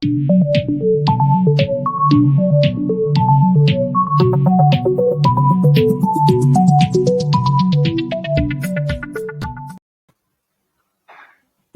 Good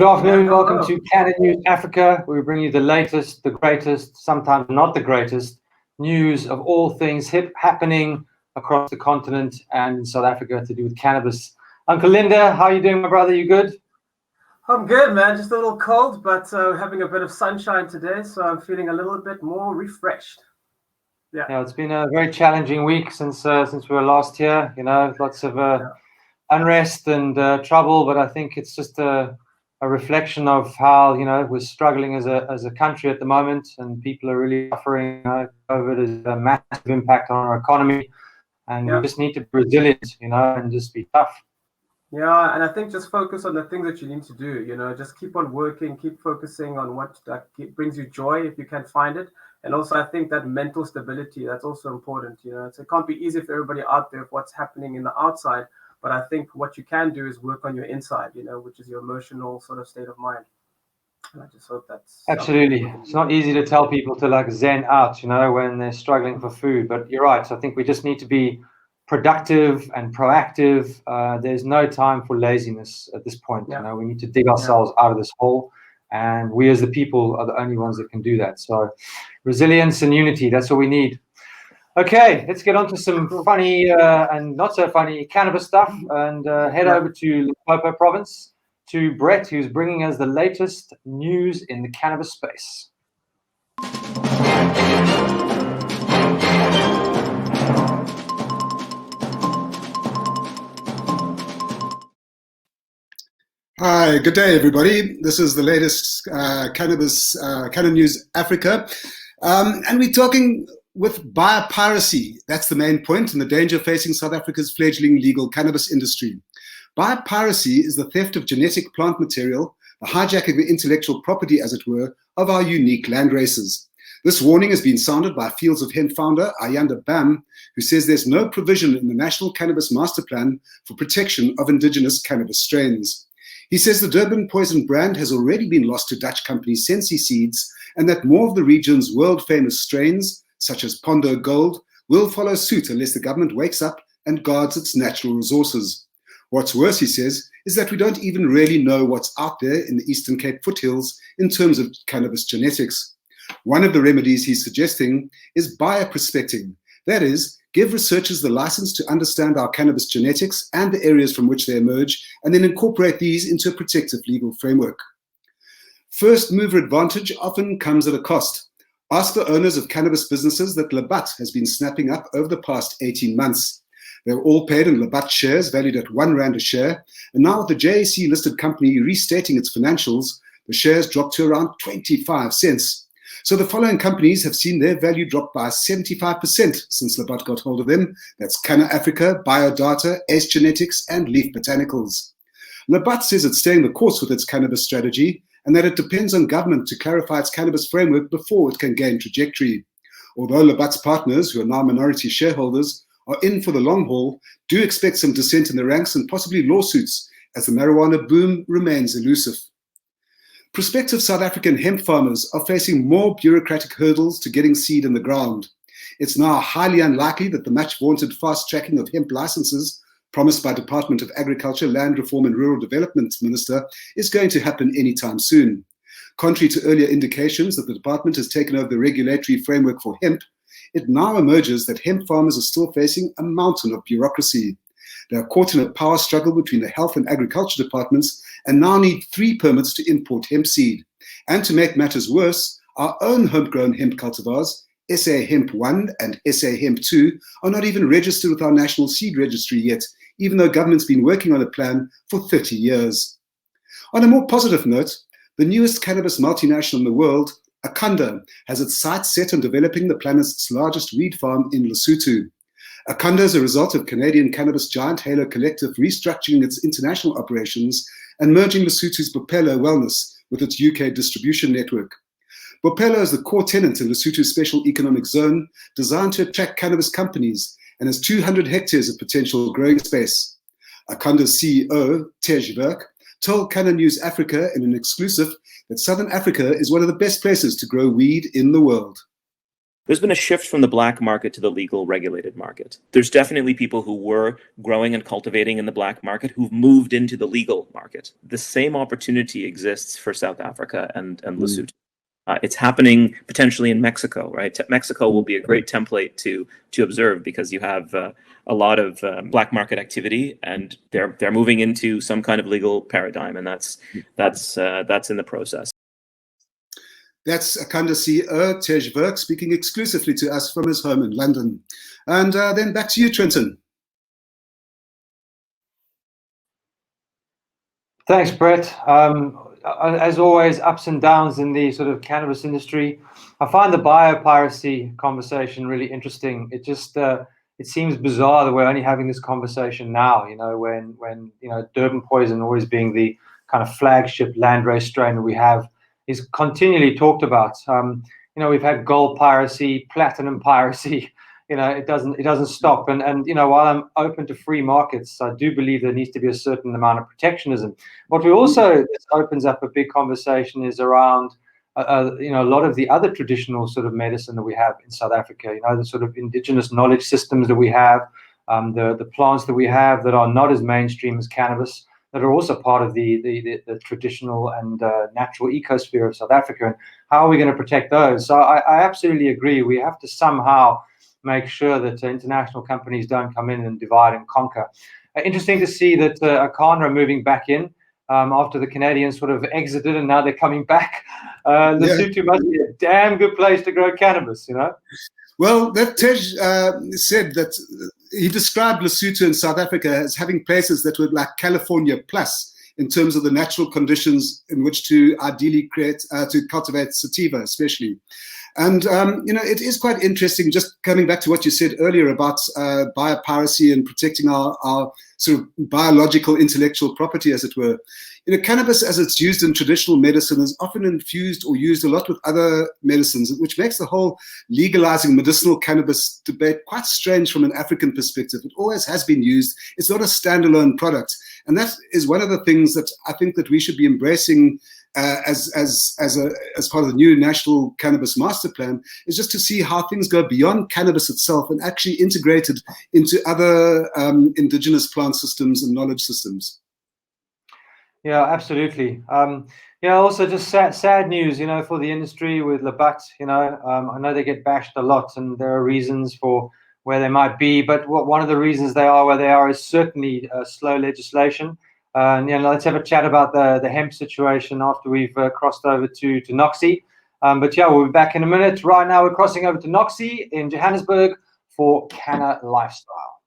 afternoon, welcome to Canna News Africa, where we bring you the latest, the greatest, sometimes not the greatest, news of all things happening across the continent and in South Africa to do with cannabis. Uncle Linda, how are you doing, my brother? You good? I'm good, man. Just a little cold, but having a bit of sunshine today, so I'm feeling a little bit more refreshed. Yeah, it's been a very challenging week since we were last here. You know, lots of unrest and trouble, but I think it's just a reflection of how, you know, we're struggling as a country at the moment, and people are really suffering. COVID is a massive impact on our economy, and we just need to be resilient, you know, and just be tough. Yeah, and I think just focus on the things that you need to do, you know, just keep on working, keep focusing on what brings you joy if you can find it. And also, I think that mental stability, that's also important, you know. So it can't be easy for everybody out there of what's happening in the outside, but I think what you can do is work on your inside, you know, which is your emotional sort of state of mind. And I just hope that's... Absolutely. It's not easy to tell people to like zen out, you know, when they're struggling for food, but you're right. So I think we just need to be productive and proactive. There's no time for laziness at this point. You know, we need to dig ourselves out of this hole, and we as the people are the only ones that can do that. So resilience and unity, that's what we need. Okay, let's get on to some funny and not so funny cannabis stuff, and head over to Limpopo province to Brett, who's bringing us the latest news in the cannabis space. Hi, good day, everybody. This is the latest Canna News Africa. And we're talking with biopiracy. That's the main point, and the danger facing South Africa's fledgling legal cannabis industry. Biopiracy is the theft of genetic plant material, the hijacking of intellectual property, as it were, of our unique land races. This warning has been sounded by Fields of Hemp founder Ayanda Bam, who says there's no provision in the National Cannabis Master Plan for protection of indigenous cannabis strains. He says the Durban poison brand has already been lost to Dutch company Sensi Seeds, and that more of the region's world-famous strains, such as Pondo Gold, will follow suit unless the government wakes up and guards its natural resources. What's worse, he says, is that we don't even really know what's out there in the Eastern Cape foothills in terms of cannabis genetics. One of the remedies he's suggesting is bioprospecting. That is, give researchers the license to understand our cannabis genetics and the areas from which they emerge, and then incorporate these into a protective legal framework. First mover advantage often comes at a cost. Ask the owners of cannabis businesses that Labat has been snapping up over the past 18 months. They were all paid in Labat shares valued at R1 a share, and now with the JSE-listed company restating its financials, the shares dropped to around 25 cents. So the following companies have seen their value drop by 75% since Labat got hold of them. That's Canna Africa, Biodata, Ace Genetics, and Leaf Botanicals. Labat says it's staying the course with its cannabis strategy, and that it depends on government to clarify its cannabis framework before it can gain trajectory. Although Labat's partners, who are now minority shareholders, are in for the long haul, do expect some dissent in the ranks and possibly lawsuits, as the marijuana boom remains elusive. Prospective South African hemp farmers are facing more bureaucratic hurdles to getting seed in the ground. It's now highly unlikely that the much-vaunted fast-tracking of hemp licenses promised by Department of Agriculture, Land Reform and Rural Development Minister is going to happen anytime soon. Contrary to earlier indications that the department has taken over the regulatory framework for hemp, it now emerges that hemp farmers are still facing a mountain of bureaucracy. They are caught in a power struggle between the Health and Agriculture departments and now need 3 permits to import hemp seed. And to make matters worse, our own homegrown hemp cultivars, SA Hemp 1 and SA Hemp 2, are not even registered with our National Seed Registry yet, even though government's been working on a plan for 30 years. On a more positive note, the newest cannabis multinational in the world, Akanda, has its sights set on developing the planet's largest weed farm in Lesotho. Akanda is a result of Canadian cannabis giant Halo Collective restructuring its international operations and merging Lesotho's Bophelo Wellness with its UK distribution network. Bophelo is the core tenant in Lesotho's Special Economic Zone, designed to attract cannabis companies, and has 200 hectares of potential growing space. Akanda's CEO, Tej Virk, told Canna News Africa in an exclusive that Southern Africa is one of the best places to grow weed in the world. There's been a shift from the black market to the legal regulated market. There's definitely people who were growing and cultivating in the black market who've moved into the legal market. The same opportunity exists for South Africa and Lesotho. It's happening potentially in Mexico, right? Mexico will be a great template to observe because you have a lot of black market activity, and they're moving into some kind of legal paradigm, and that's in the process. That's Akanda CEO Tej Virk speaking exclusively to us from his home in London. And then back to you, Trenton. Thanks, Brett. As always, ups and downs in the sort of cannabis industry. I find the biopiracy conversation really interesting. It just it seems bizarre that we're only having this conversation now. When Durban poison always being the kind of flagship landrace strain that we have is continually talked about. We've had gold piracy, platinum piracy. It doesn't stop. And while I'm open to free markets, I do believe there needs to be a certain amount of protectionism. What we also, this opens up a big conversation, is around a lot of the other traditional sort of medicine that we have in South Africa. The sort of indigenous knowledge systems that we have, the plants that we have that are not as mainstream as cannabis, that are also part of the traditional and natural ecosphere of South Africa. And how are we going to protect those? So I absolutely agree. We have to somehow make sure that international companies don't come in and divide and conquer. Interesting to see that Canna are moving back in after the Canadians sort of exited, and now they're coming back. Lesotho must be a damn good place to grow cannabis, Well, that Tej said that he described Lesotho in South Africa as having places that were like California plus in terms of the natural conditions in which to ideally cultivate sativa, especially. And, it is quite interesting, just coming back to what you said earlier about biopiracy and protecting our sort of biological intellectual property, as it were. Cannabis, as it's used in traditional medicine, is often infused or used a lot with other medicines, which makes the whole legalizing medicinal cannabis debate quite strange from an African perspective. It always has been used. It's not a standalone product. And that is one of the things that I think that we should be embracing as part of the new National Cannabis Master Plan, is just to see how things go beyond cannabis itself and actually integrated into other indigenous plant systems and knowledge systems. Yeah, absolutely. Also just sad news, for the industry with Labat. I know they get bashed a lot, and there are reasons for where they might be, but one of the reasons they are where they are is certainly slow legislation. Let's have a chat about the hemp situation after we've crossed over to Noxy. We'll be back in a minute. Right now, we're crossing over to Noxy in Johannesburg for Canna Lifestyle.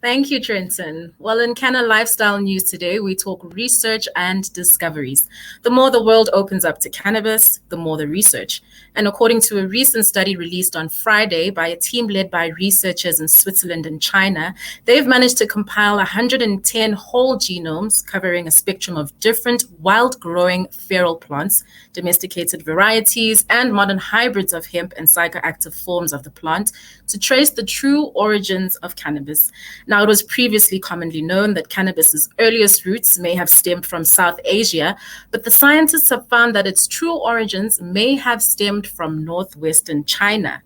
Thank you, Trenton. Well, in Canna Lifestyle News today, we talk research and discoveries. The more the world opens up to cannabis, the more the research. And according to a recent study released on Friday by a team led by researchers in Switzerland and China, they've managed to compile 110 whole genomes covering a spectrum of different wild-growing feral plants, domesticated varieties, and modern hybrids of hemp and psychoactive forms of the plant to trace the true origins of cannabis. Now, it was previously commonly known that cannabis's earliest roots may have stemmed from South Asia, but the scientists have found that its true origins may have stemmed from northwestern China.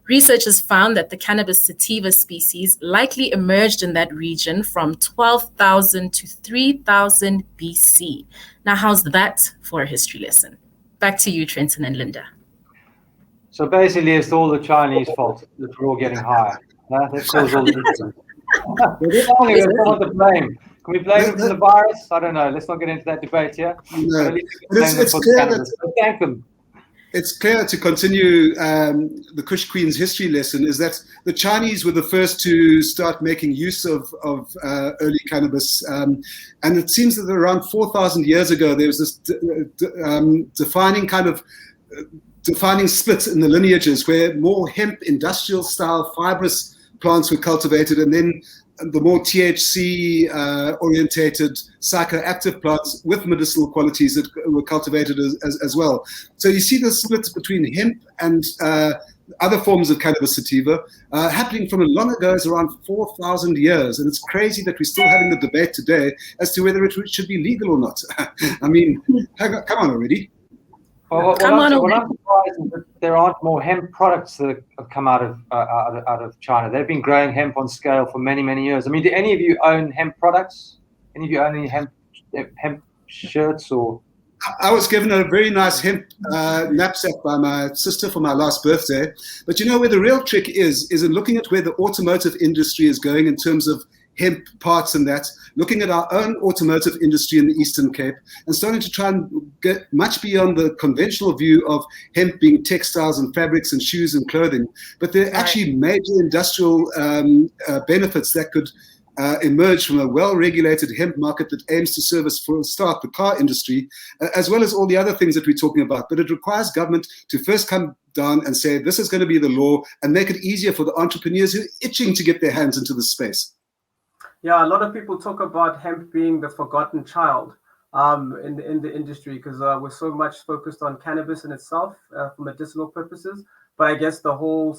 Researchers found that the cannabis sativa species likely emerged in that region from 12,000 to 3,000 BC. Now, how's that for a history lesson? Back to you, Trenton and Linda. So basically, it's all the Chinese fault that we're all getting higher. That causes all the issues. To blame. Can we blame them for the virus? I don't know. Let's not get into that debate here. No. It's clear that, thank them. It's clear, to continue the Kush Queen's history lesson, is that the Chinese were the first to start making use of early cannabis. And it seems that around 4,000 years ago, there was this defining split in the lineages where more hemp, industrial style, fibrous plants were cultivated, and then the more THC orientated psychoactive plants with medicinal qualities that were cultivated as well. So you see the split between hemp and other forms of cannabis sativa, happening from as long ago as around 4,000 years. And it's crazy that we're still having the debate today as to whether it should be legal or not. I mean, come on already. Well, I'm surprised that there aren't more hemp products that have come out of China. They've been growing hemp on scale for many, many years. I mean, do any of you own hemp products? Any of you own any hemp shirts or? I was given a very nice hemp knapsack by my sister for my last birthday. But you know where the real trick is in looking at where the automotive industry is going in terms of hemp parts and that, looking at our own automotive industry in the Eastern Cape and starting to try and get much beyond the conventional view of hemp being textiles and fabrics and shoes and clothing. But there are actually major industrial benefits that could emerge from a well-regulated hemp market that aims to service, for a start, the car industry, as well as all the other things that we're talking about. But it requires government to first come down and say, this is going to be the law, and make it easier for the entrepreneurs who are itching to get their hands into the space. Yeah, a lot of people talk about hemp being the forgotten child in the industry because we're so much focused on cannabis in itself for medicinal purposes. But I guess the whole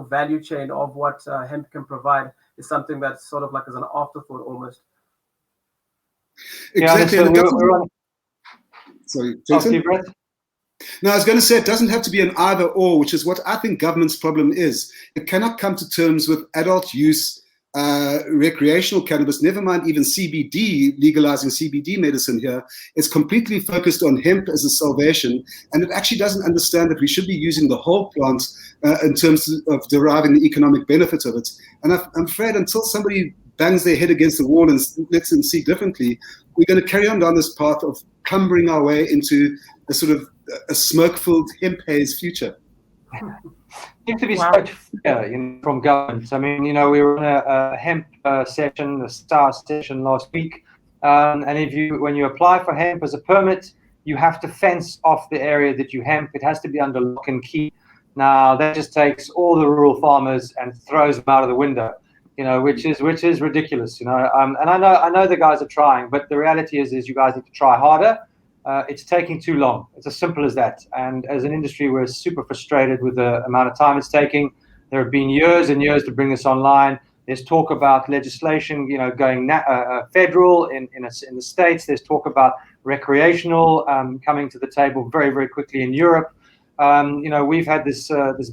value chain of what hemp can provide is something that's sort of like as an afterthought almost. Exactly. Yeah, Sorry, Jason? No, I was going to say it doesn't have to be an either or, which is what I think government's problem is. It cannot come to terms with adult use recreational cannabis, never mind even CBD, legalizing CBD medicine here. It's completely focused on hemp as a salvation, and it actually doesn't understand that we should be using the whole plant in terms of deriving the economic benefit of it. And I'm afraid until somebody bangs their head against the wall and lets them see differently, we're going to carry on down this path of cumbering our way into a sort of a smoke-filled hemp haze future. Seems to be such fear, from government. I mean, we were on a hemp session, a STAR session last week, and when you apply for hemp as a permit, you have to fence off the area that you hemp. It has to be under lock and key. Now that just takes all the rural farmers and throws them out of the window, which is ridiculous, and I know the guys are trying, but the reality is you guys need to try harder. It's taking too long. It's as simple as that. And as an industry, we're super frustrated with the amount of time it's taking. There have been years and years to bring this online. There's talk about legislation, going federal in the States. There's talk about recreational coming to the table very, very quickly in Europe. We've had this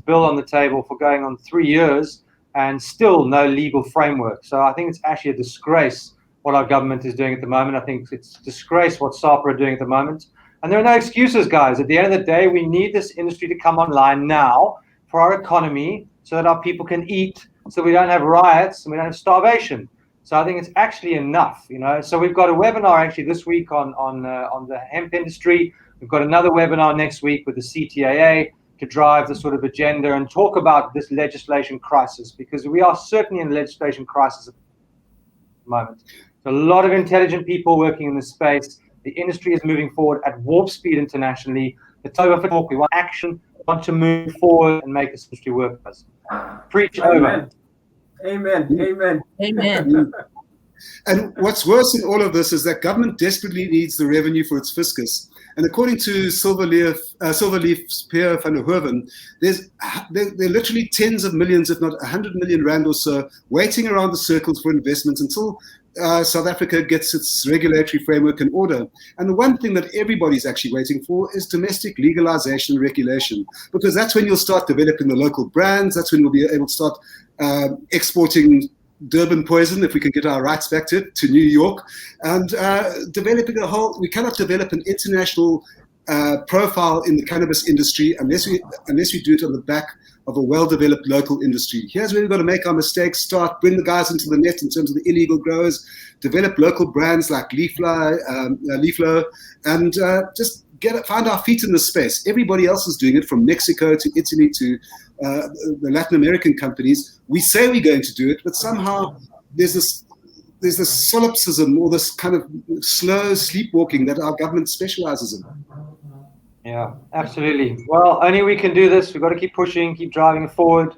bill on the table for going on 3 years and still no legal framework. So I think it's actually a disgrace what our government is doing at the moment. I think it's a disgrace what SAPA are doing at the moment. And there are no excuses, guys. At the end of the day, we need this industry to come online now for our economy so that our people can eat, so we don't have riots and we don't have starvation. So I think it's actually enough, So we've got a webinar actually this week on the hemp industry. We've got another webinar next week with the CTAA to drive the sort of agenda and talk about this legislation crisis, because we are certainly in a legislation crisis at the moment. A lot of intelligent people working in this space. The industry is moving forward at warp speed internationally. It's over for talk. We want action. We want to move forward and make this industry work for us. Preach. Amen. Over. Amen. And what's worse in all of this is that government desperately needs the revenue for its fiscus. And according to Silverleaf's Pierre van der Hoeven, there are literally tens of millions, if not 100 million rand or so, waiting around the circles for investments until South Africa gets its regulatory framework in order. And the one thing that everybody's actually waiting for is domestic legalization and regulation, because that's when you'll start developing the local brands. That's when we'll be able to start exporting Durban poison, if we can get our rights back to New York, and developing we cannot develop an international profile in the cannabis industry unless we do it on the back of a well-developed local industry. Here's where we've got to make our mistakes, bring the guys into the net in terms of the illegal growers, develop local brands like Leaflo, and just find our feet in the space. Everybody else is doing it, from Mexico to Italy to the Latin American companies. We say we're going to do it, but somehow there's this solipsism or this kind of slow sleepwalking that our government specializes in. Yeah, absolutely. Well, only we can do this. We've got to keep pushing, keep driving it forward.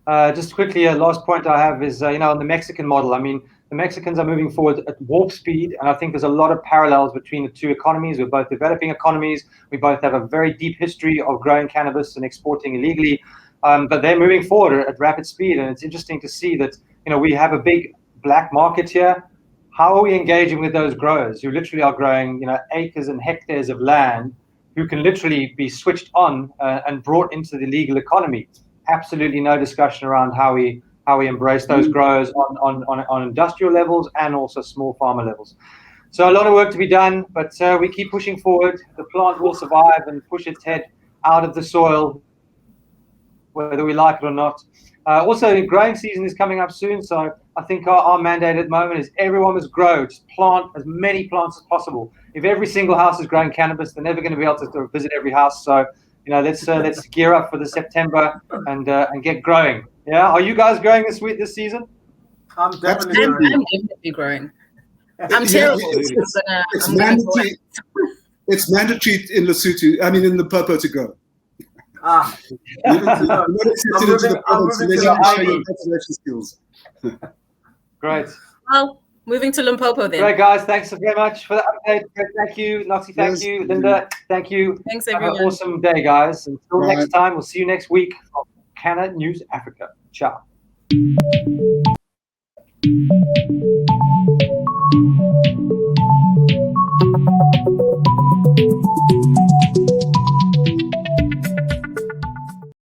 Just quickly, a last point I have is, on the Mexican model, I mean, The Mexicans are moving forward at warp speed, and I think there's a lot of parallels between the two economies. We're both developing economies. We both have a very deep history of growing cannabis and exporting illegally, but they're moving forward at rapid speed, and it's interesting to see that, you know, we have a big black market here. How are we engaging with those growers who literally are growing, you know, acres and hectares of land, who can literally be switched on and brought into the legal economy? Absolutely no discussion around how we embrace those growers on industrial levels and also small farmer levels. So a lot of work to be done, but we keep pushing forward. The plant will survive and push its head out of the soil, whether we like it or not. Also, growing season is coming up soon, so I think our mandate at the moment is everyone must grow. Just plant as many plants as possible. If every single house is growing cannabis, they're never going to be able to visit every house. So, you know, let's gear up for the September and get growing. Yeah, are you guys growing this season? I'm I'm definitely growing. I'm terrible. It's mandatory. It's mandatory in Lesotho. I mean, in Limpopo to grow. I'm moving to conservation skills. Great. Well, moving to Limpopo then. Great, guys. Thanks very much for the update. Thank you, Noxy. Thank you, Linda. Thank you. Thanks, Have everyone. an awesome day, guys. Until next time, we'll see you next week from Canna News Africa. Ciao.